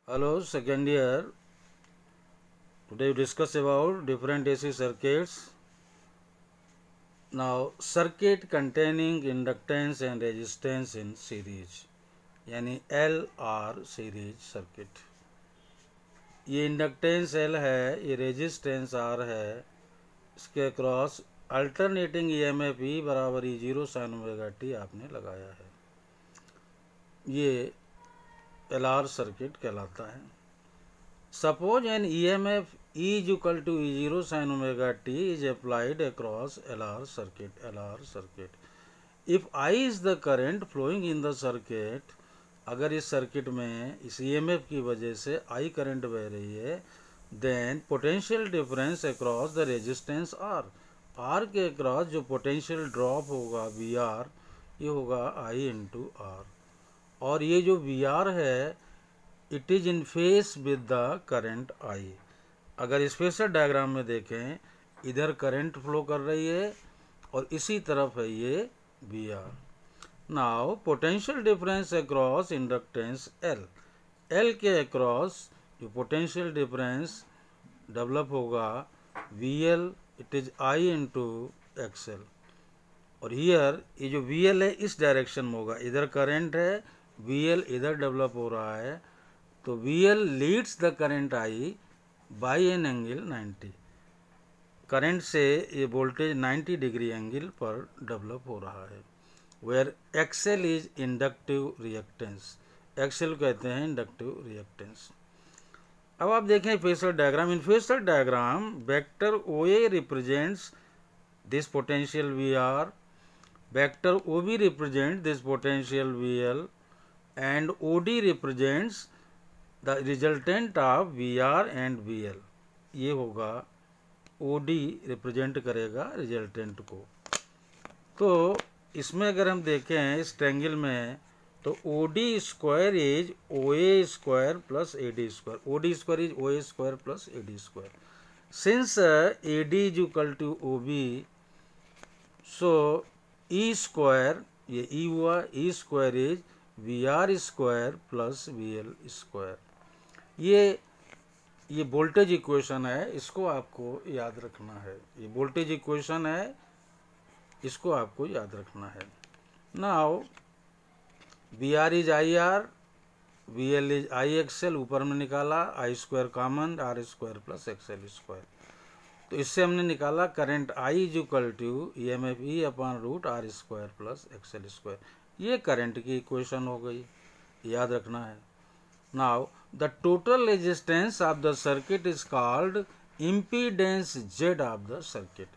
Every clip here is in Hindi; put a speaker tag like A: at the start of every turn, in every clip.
A: Hello, second year. Today we discuss about different AC circuits. Now, circuit containing inductance and resistance in series, यानी LR series circuit. ये इंडक्टेंस L है, ये रेजिस्टेंस R है. इसके अक्रॉस अल्टरनेटिंग EMF E बराबर E0 sin ओमेगा t आपने लगाया है. ये LR सर्किट कहलाता है. Suppose an EMF E is equal to E0 sin omega t is applied across LR circuit. If I is the current flowing in the circuit, अगर इस सर्किट में इस EMF की वजह से I करंट बह रही है, then potential difference across the resistance R के अक्रॉस जो पोटेंशियल ड्रॉप होगा VR, ये होगा I इंटू R. और ये जो VR है it is in face with the current I. अगर इस फेसर डायग्राम में देखें, इधर करंट फ्लो कर रही है और इसी तरफ है ये V R. Now potential difference across inductance L के अक्रॉस जो पोटेंशियल डिफरेंस डेवलप होगा V L, it is I into XL. और हियर ये जो वी एल है इस डायरेक्शन में होगा, इधर करंट है, वी एल इधर डेवलप हो रहा है, तो VL leads the current I by an angle 90. Current से ये वोल्टेज 90 डिग्री एंगल पर डेवलप हो रहा है. Where XL is inductive reactance. XL कहते हैं इंडक्टिव रिएक्टेंस. अब आप देखें phasor diagram. In phasor diagram vector OA represents this potential VR, vector OB represent this potential VL and OD represents the resultant of VR and VL. ये होगा OD रिप्रेजेंट करेगा रिजल्टेंट को. तो इसमें अगर हम देखें इस ट्रायंगल में तो OD square is OA square plus AD square. OD square is OA square plus AD square. Since AD is equal to OB, so E square, ये E हुआ, E square is VR square plus VL square. ये वोल्टेज इक्वेशन है, इसको आपको याद रखना है. ये वोल्टेज इक्वेशन है, इसको आपको याद रखना है. Now VR is IR, VL is IXL, ऊपर में निकाला, I square common, R square plus XL square. तो इससे हमने निकाला current I is equal to EMF E upon root R square plus XL square. ये करंट की इक्वेशन हो गई, याद रखना है. Now the total resistance of the circuit is called impedance Z of the circuit.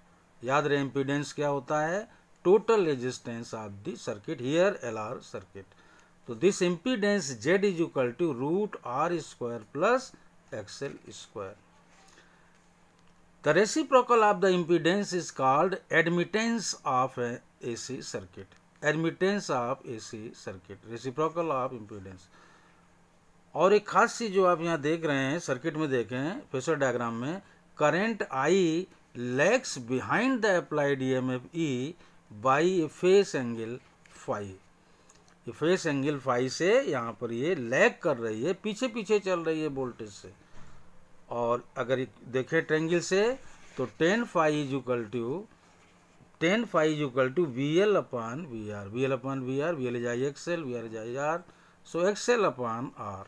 A: याद रहे इम्पीडेंस क्या होता है, total resistance of the circuit, here LR circuit. तो this impedance Z is equal to root R square plus XL square. The reciprocal of the impedance is called admittance of AC circuit. Admittance of AC circuit, reciprocal of impedance. और एक खास चीज जो आप यहाँ देख रहे हैं सर्किट में, देखें फेसर डायग्राम में, current I lags behind the applied EMF E by phase angle phi. ये फेस एंगल फाई से यहाँ पर ये लैग कर रही है, पीछे पीछे चल रही है वोल्टेज से. और अगर देखें ट्रायंगल से तो tan phi is equal to VL upon VR, VL upon VR, VL is IXL, VR is IR, so XL upon R.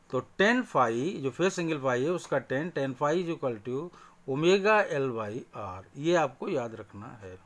A: तो tan phi जो फेस एंगल फाई है उसका tan phi is equal to omega L by R. ये आपको याद रखना है.